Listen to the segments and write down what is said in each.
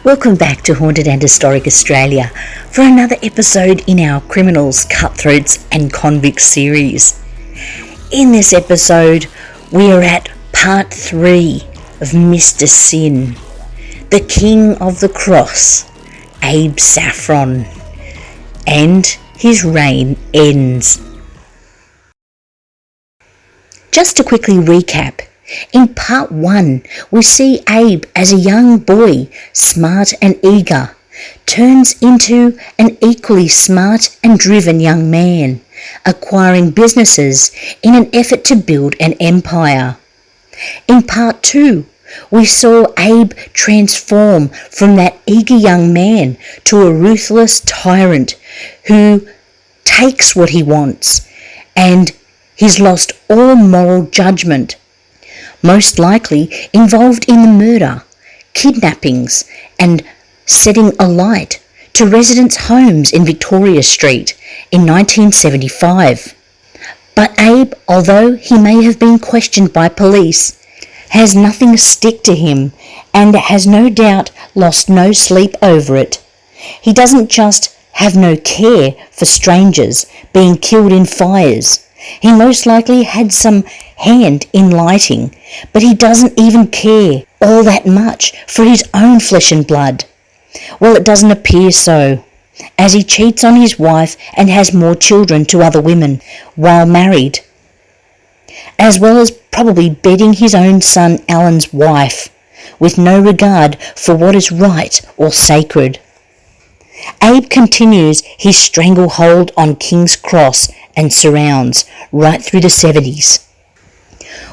Welcome back to Haunted and Historic Australia for another episode in our Criminals, Cutthroats and Convicts series. In this episode, we are at part 3 of Mr. Sin, the King of the Cross, Abe Saffron, and his reign ends. Just to quickly recap, in part 1, we see Abe as a young boy, smart and eager, turns into an equally smart and driven young man, acquiring businesses in an effort to build an empire. In part 2, we saw Abe transform from that eager young man to a ruthless tyrant who takes what he wants, and he's lost all moral judgment, most likely involved in the murder, kidnappings, and setting alight to residents' homes in Victoria Street in 1975. But Abe, although he may have been questioned by police, has nothing stick to him and has no doubt lost no sleep over it. He doesn't just have no care for strangers being killed in fires. He most likely had some hand in lighting, but he doesn't even care all that much for his own flesh and blood. Well, it doesn't appear so, as he cheats on his wife and has more children to other women while married, as well as probably bedding his own son Alan's wife, with no regard for what is right or sacred. Abe continues his stranglehold on King's Cross and surrounds right through the 70s.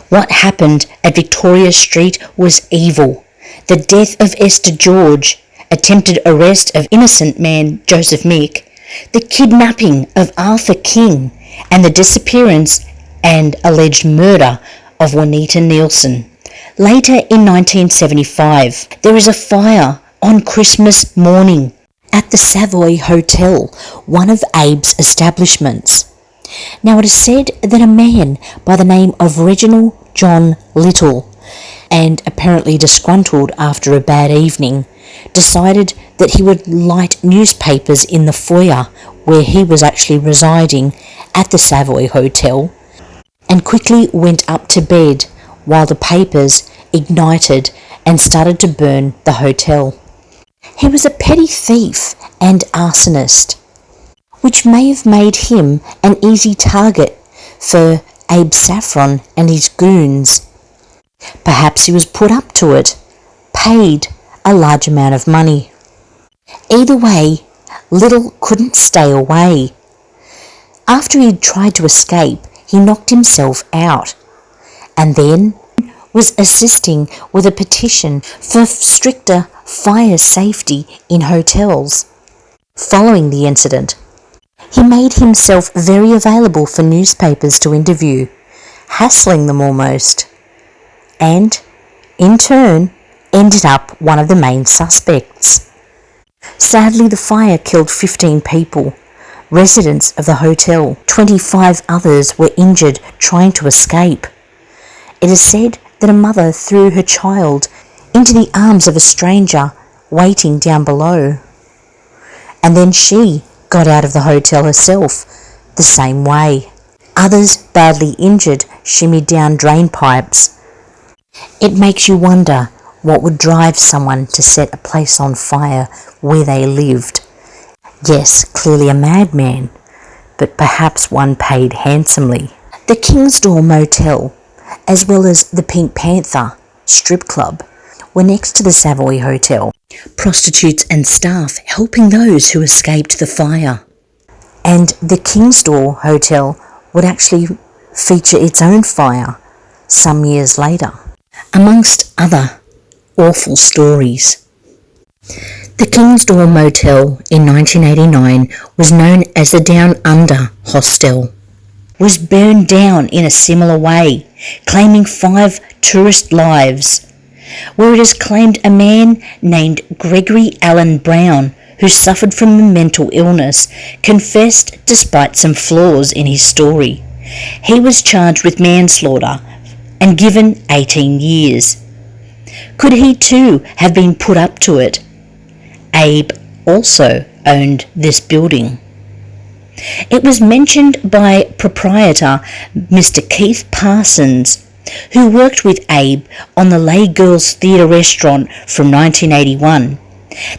What happened at Victoria Street was evil. The death of Esther George, attempted arrest of innocent man Joseph Mick, the kidnapping of Arthur King, and the disappearance and alleged murder of Juanita Nielsen. Later in 1975, there is a fire on Christmas morning at the Savoy Hotel, one of Abe's establishments. Now it is said that a man by the name of Reginald John Little, and apparently disgruntled after a bad evening, decided that he would light newspapers in the foyer where he was actually residing at the Savoy Hotel, and quickly went up to bed while the papers ignited and started to burn the hotel. He was a petty thief and arsonist, which may have made him an easy target for Abe Saffron and his goons. Perhaps he was put up to it, paid a large amount of money. Either way, Little couldn't stay away. After he'd tried to escape, he knocked himself out, and then was assisting with a petition for stricter fire safety in hotels. Following the incident, he made himself very available for newspapers to interview, hassling them almost, and, in turn, ended up one of the main suspects. Sadly, the fire killed 15 people, residents of the hotel. 25 others were injured trying to escape. It is said that a mother threw her child into the arms of a stranger waiting down below, and then she got out of the hotel herself the same way. Others, badly injured, shimmied down drain pipes. It makes you wonder what would drive someone to set a place on fire where they lived. Yes, clearly a madman, but perhaps one paid handsomely. The Kingsdoor Motel, as well as the Pink Panther strip club, were next to the Savoy Hotel. Prostitutes and staff helping those who escaped the fire. And the Kingsdoor Hotel would actually feature its own fire some years later, amongst other awful stories. The Kingsdoor Motel in 1989 was known as the Down Under Hostel, was burned down in a similar way, claiming 5 tourist lives, where it is claimed a man named Gregory Allen Brown, who suffered from a mental illness, confessed despite some flaws in his story. He was charged with manslaughter and given 18 years. Could he too have been put up to it? Abe also owned this building. It was mentioned by proprietor Mr. Keith Parsons, who worked with Abe on the Lay Girls Theatre restaurant from 1981,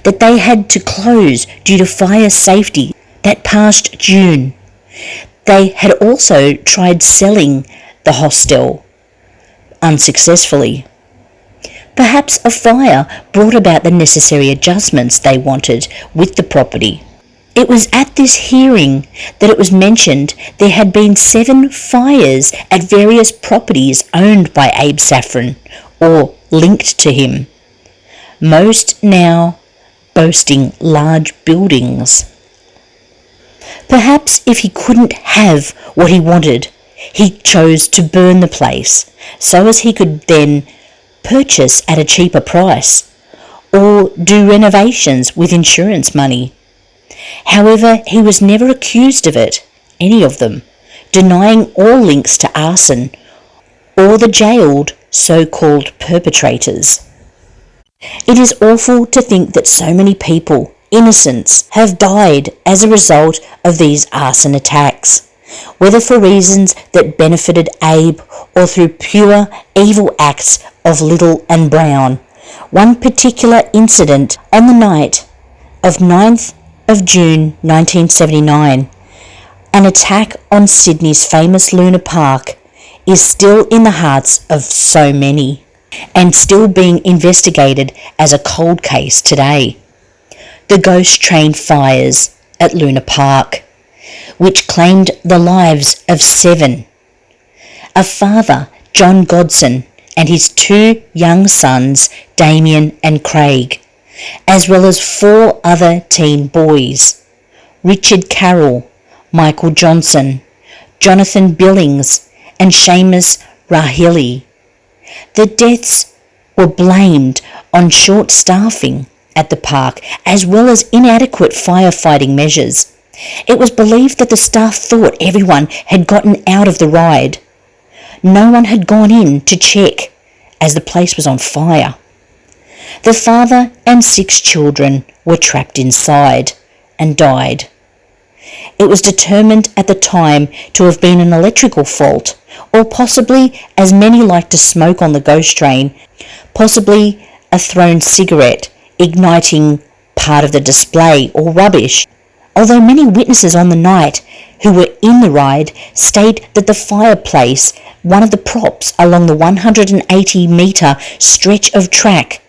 that they had to close due to fire safety that past June. They had also tried selling the hostel, unsuccessfully. Perhaps a fire brought about the necessary adjustments they wanted with the property. It was at this hearing that it was mentioned there had been 7 fires at various properties owned by Abe Saffron or linked to him, most now boasting large buildings. Perhaps if he couldn't have what he wanted, he chose to burn the place so as he could then purchase at a cheaper price or do renovations with insurance money. However, he was never accused of it, any of them, denying all links to arson or the jailed so-called perpetrators. It is awful to think that so many people, innocents, have died as a result of these arson attacks, whether for reasons that benefited Abe or through pure evil acts of Little and Brown. One particular incident on the night of 9th of June 1979, an attack on Sydney's famous Luna Park, is still in the hearts of so many and still being investigated as a cold case today. The ghost train fires at Luna Park, which claimed the lives of 7. A father, John Godson, and his 2 young sons, Damien and Craig, as well as 4 other teen boys, Richard Carroll, Michael Johnson, Jonathan Billings, and Seamus Rahili. The deaths were blamed on short staffing at the park as well as inadequate firefighting measures. It was believed that the staff thought everyone had gotten out of the ride. No one had gone in to check as the place was on fire. The father and 6 children were trapped inside and died. It was determined at the time to have been an electrical fault, or possibly, as many like to smoke on the ghost train, possibly a thrown cigarette igniting part of the display or rubbish, although many witnesses on the night who were in the ride state that the fireplace, one of the props along the 180-metre stretch of track,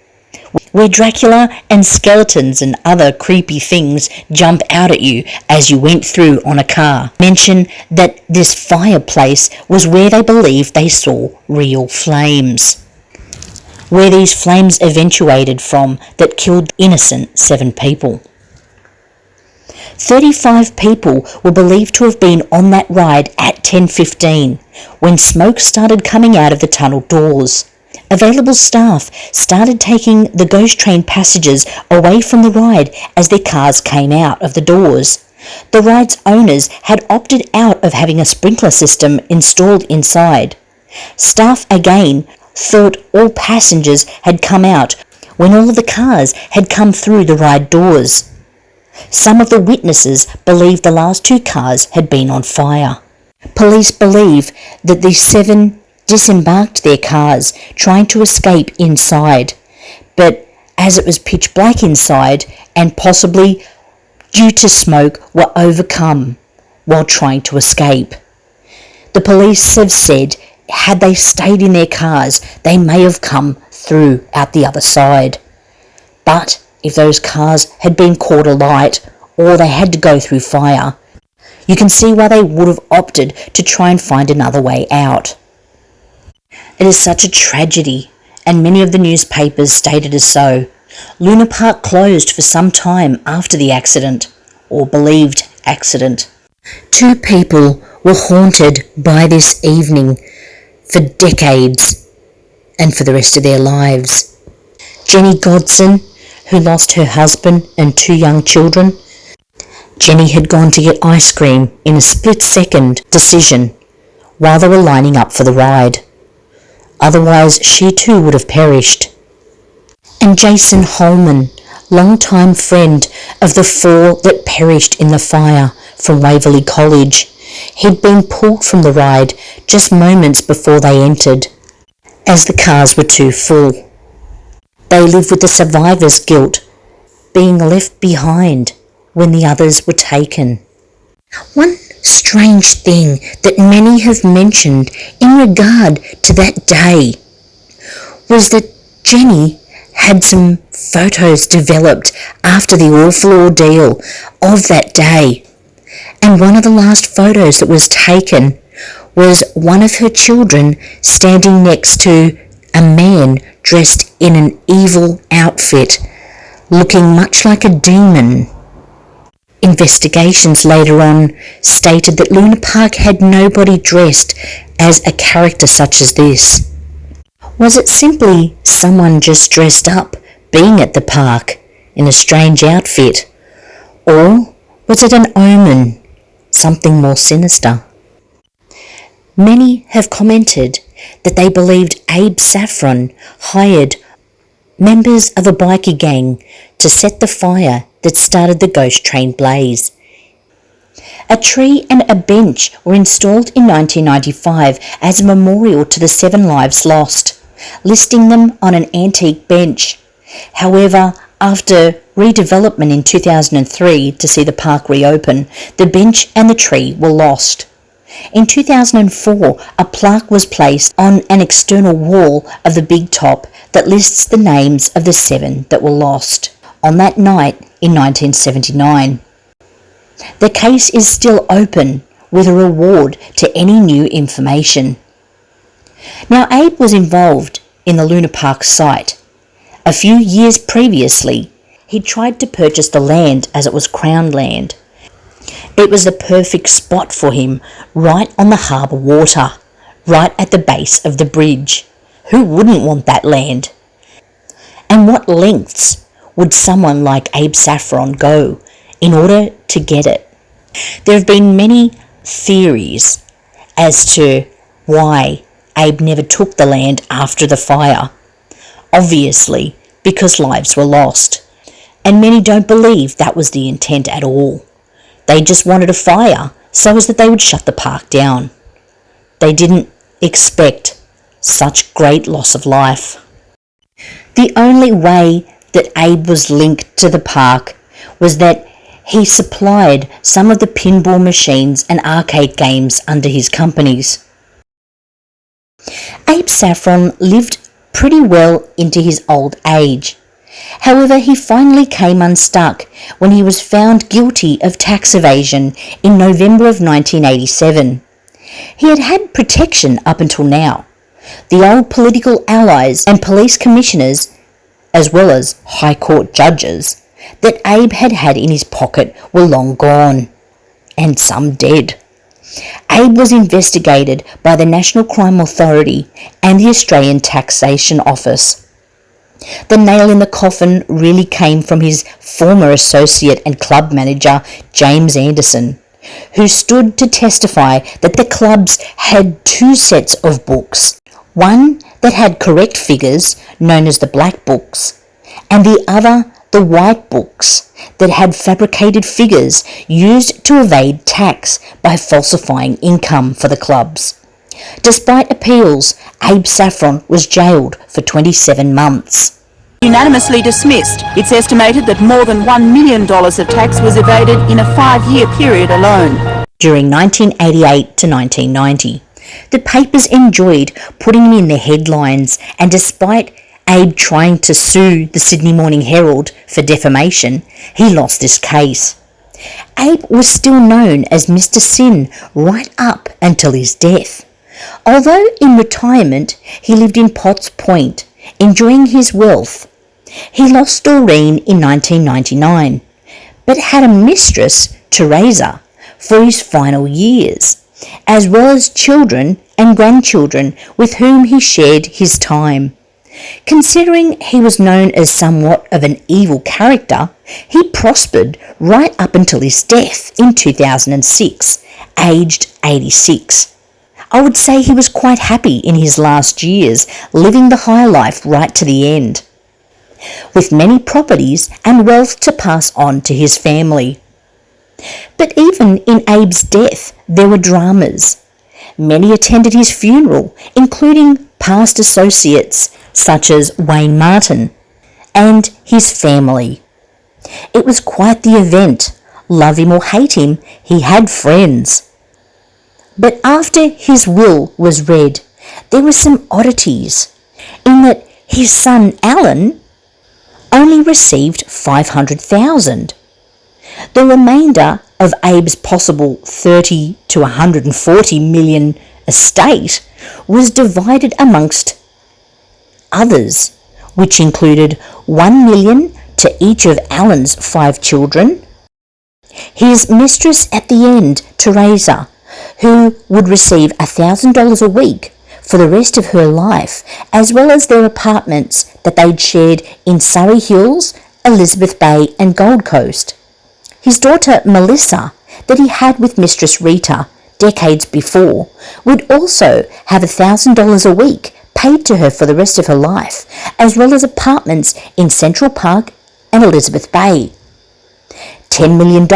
where Dracula and skeletons and other creepy things jump out at you as you went through on a car, mention that this fireplace was where they believed they saw real flames, where these flames eventuated from that killed innocent 7 people. 35 people were believed to have been on that ride at 10:15 when smoke started coming out of the tunnel doors. Available staff started taking the ghost train passengers away from the ride as their cars came out of the doors. The ride's owners had opted out of having a sprinkler system installed inside. Staff again thought all passengers had come out when all of the cars had come through the ride doors. Some of the witnesses believed the last 2 cars had been on fire. Police believe that the 7 disembarked their cars, trying to escape inside, but as it was pitch black inside and possibly due to smoke were overcome while trying to escape. The police have said had they stayed in their cars, they may have come through out the other side. But if those cars had been caught alight or they had to go through fire, you can see why they would have opted to try and find another way out. It is such a tragedy, and many of the newspapers stated as so. Luna Park closed for some time after the accident, or believed accident. 2 people were haunted by this evening for decades and for the rest of their lives. Jenny Godson, who lost her husband and 2 young children. Jenny had gone to get ice cream in a split-second decision while they were lining up for the ride. Otherwise, she too would have perished. And Jason Holman longtime friend of the four that perished in the fire from Waverley College. He'd been pulled from the ride just moments before they entered, as the cars were too full. They lived with the survivor's guilt, being left behind when the others were taken. One strange thing that many have mentioned in regard to that day was that Jenny had some photos developed after the awful ordeal of that day. And one of the last photos that was taken was one of her children standing next to a man dressed in an evil outfit, looking much like a demon. Investigations later on stated that Luna Park had nobody dressed as a character such as this. Was it simply someone just dressed up, being at the park in a strange outfit? Or was it an omen, something more sinister? Many have commented that they believed Abe Saffron hired members of a bikie gang to set the fire that started the ghost train blaze. A tree and a bench were installed in 1995 as a memorial to the 7 lives lost, listing them on an antique bench. However, after redevelopment in 2003 to see the park reopen, the bench and the tree were lost. In 2004, a plaque was placed on an external wall of the Big Top that lists the names of the 7 that were lost on that night in 1979. The case is still open, with a reward to any new information. Now, Abe was involved in the Luna Park site. A few years previously, he tried to purchase the land as it was Crown land. It was the perfect spot for him, right on the harbour water, right at the base of the bridge. Who wouldn't want that land? And what lengths would someone like Abe Saffron go in order to get it? There have been many theories as to why Abe never took the land after the fire. Obviously, because lives were lost. And many don't believe that was the intent at all. They just wanted a fire so as that they would shut the park down. They didn't expect such great loss of life. The only way that Abe was linked to the park was that he supplied some of the pinball machines and arcade games under his companies. Abe Saffron lived pretty well into his old age. However, he finally came unstuck when he was found guilty of tax evasion in November of 1987. He had had protection up until now. The old political allies and police commissioners, as well as High Court judges, that Abe had had in his pocket were long gone, and some dead. Abe was investigated by the National Crime Authority and the Australian Taxation Office. The nail in the coffin really came from his former associate and club manager, James Anderson, who stood to testify that the clubs had 2 sets of books, one that had correct figures, known as the black books, and the other the white books that had fabricated figures used to evade tax by falsifying income for the clubs. Despite appeals, Abe Saffron was jailed for 27 months. Unanimously dismissed. It's estimated that more than $1 million of tax was evaded in a 5-year period alone. During 1988 to 1990, the papers enjoyed putting him in the headlines, and despite Abe trying to sue the Sydney Morning Herald for defamation, he lost this case. Abe was still known as Mr. Sin right up until his death. Although in retirement he lived in Potts Point, enjoying his wealth. He lost Doreen in 1999, but had a mistress, Teresa, for his final years, as well as children and grandchildren with whom he shared his time. Considering he was known as somewhat of an evil character, he prospered right up until his death in 2006, aged 86. I would say he was quite happy in his last years, living the high life right to the end. with many properties and wealth to pass on to his family. But even in Abe's death, there were dramas. Many attended his funeral, including past associates such as Wayne Martin and his family. It was quite the event. Love him or hate him, he had friends. But after his will was read, there were some oddities, in that his son Alan only received $500,000. The remainder of Abe's possible 30 to 140 million estate was divided amongst others, which included 1 million to each of Alan's 5 children, his mistress at the end, Teresa, who would receive $1,000 a week for the rest of her life, as well as their apartments that they'd shared in Surrey Hills, Elizabeth Bay and Gold Coast. His daughter Melissa, that he had with Mistress Rita decades before, would also have $1,000 a week paid to her for the rest of her life, as well as apartments in Central Park and Elizabeth Bay. $10 million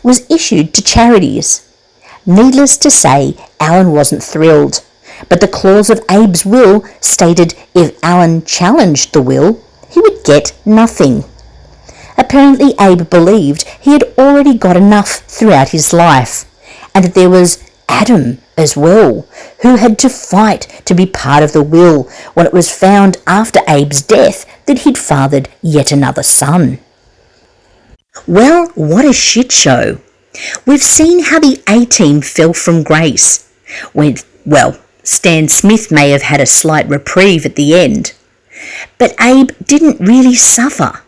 was issued to charities. Needless to say, Alan wasn't thrilled, but the clause of Abe's will stated if Alan challenged the will, he would get nothing. Apparently Abe believed he had already got enough throughout his life, and that there was Adam as well, who had to fight to be part of the will when it was found after Abe's death that he'd fathered yet another son. Well, what a shit show. We've seen how the A-Team fell from grace, when, Stan Smith may have had a slight reprieve at the end, but Abe didn't really suffer.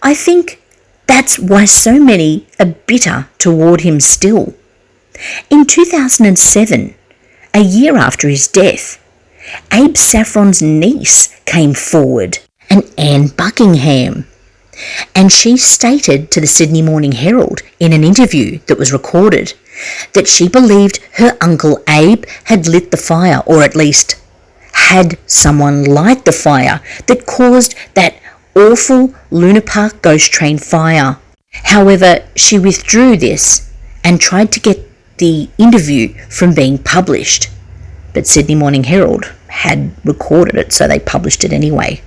I think that's why so many are bitter toward him still. In 2007, a year after his death, Abe Saffron's niece came forward, an Anne Buckingham, and she stated to the Sydney Morning Herald in an interview that was recorded that she believed her uncle Abe had lit the fire, or at least had someone light the fire that caused that awful Luna Park ghost train fire. However, she withdrew this and tried to get the interview from being published, but Sydney Morning Herald had recorded it, so they published it anyway.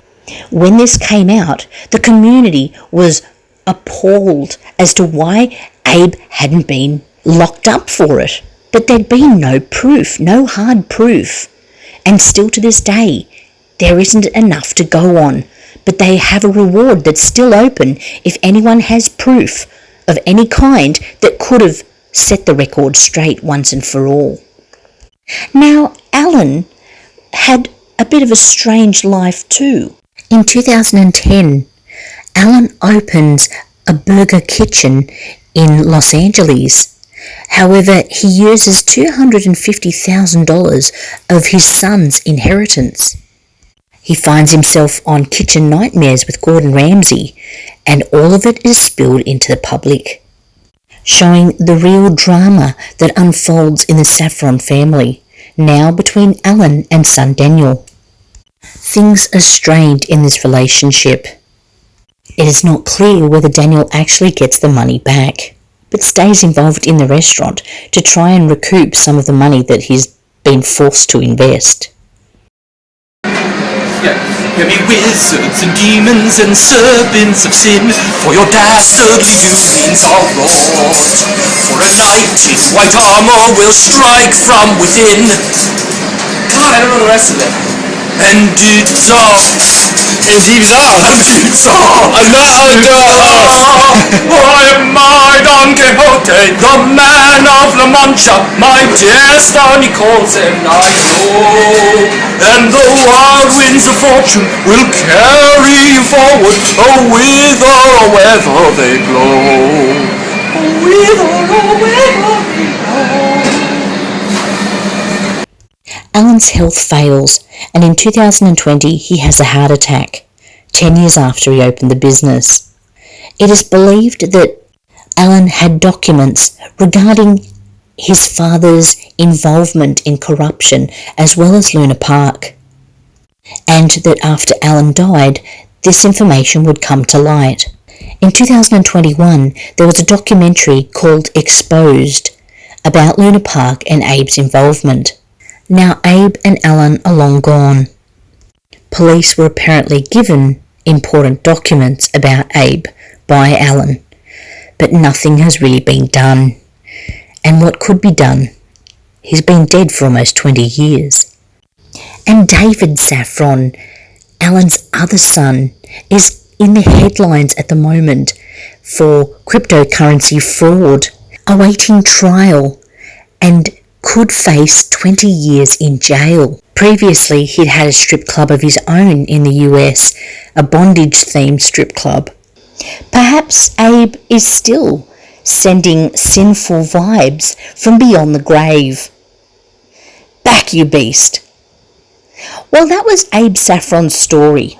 When this came out, the community was appalled as to why Abe hadn't been locked up for it. But there'd been no proof, no hard proof. And still to this day, there isn't enough to go on. But they have a reward that's still open if anyone has proof of any kind that could have set the record straight once and for all. Now, Alan had a bit of a strange life too. In 2010, Alan opens a burger kitchen in Los Angeles. However, he uses $250,000 of his son's inheritance. He finds himself on Kitchen Nightmares with Gordon Ramsay, and all of it is spilled into the public, showing the real drama that unfolds in the Saffron family, now between Alan and son Daniel. Things are strained in this relationship. It is not clear whether Daniel actually gets the money back, but stays involved in the restaurant to try and recoup some of the money that he's been forced to invest. Hear me, wizards and demons and serpents of sin, for your dastardly doings are wrought. For a knight in white armour will strike from within. God, I don't know the rest of it. And it's all. I am my Don Quixote, the man of La Mancha. My destiny calls and I know. And the wild winds of fortune will carry you forward, whither or whether they blow. Whither or whether they blow. Alan's health fails, and in 2020 he has a heart attack, 10 years after he opened the business. It is believed that Alan had documents regarding his father's involvement in corruption as well as Luna Park, and that after Alan died, this information would come to light. In 2021, there was a documentary called Exposed about Luna Park and Abe's involvement. Now Abe and Alan are long gone. Police were apparently given important documents about Abe by Alan, but nothing has really been done. And what could be done? He's been dead for almost 20 years. And David Saffron, Alan's other son, is in the headlines at the moment for cryptocurrency fraud, awaiting trial, and could face 20 years in jail. Previously, he'd had a strip club of his own in the US, a bondage-themed strip club. Perhaps Abe is still sending sinful vibes from beyond the grave. Back, you beast. Well, that was Abe Saffron's story.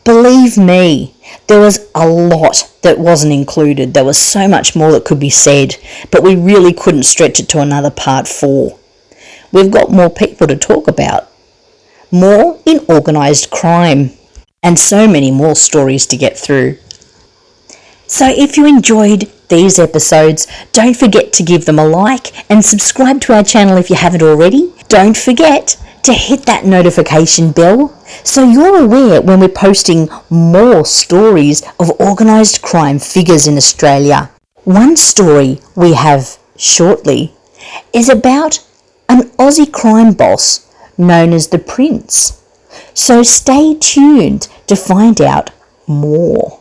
Believe me, there was a lot that wasn't included. There was so much more that could be said, but we really couldn't stretch it to another part 4. We've got more people to talk about, more in organised crime, and so many more stories to get through. So if you enjoyed these episodes, don't forget to give them a like and subscribe to our channel if you haven't already. Don't forget to hit that notification bell so you're aware when we're posting more stories of organised crime figures in Australia. One story we have shortly is about an Aussie crime boss known as the Prince. So stay tuned to find out more.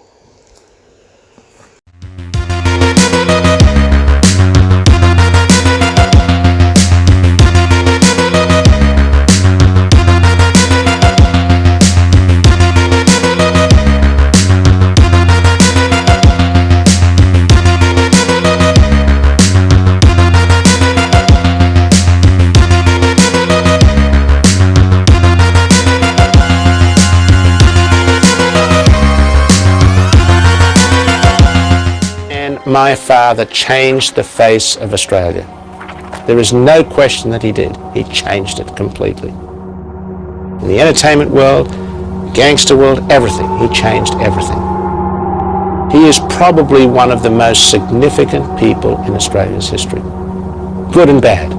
My father changed the face of Australia. There is no question that he did. He changed it completely. In the entertainment world, gangster world, everything. He changed everything. He is probably one of the most significant people in Australia's history, good and bad.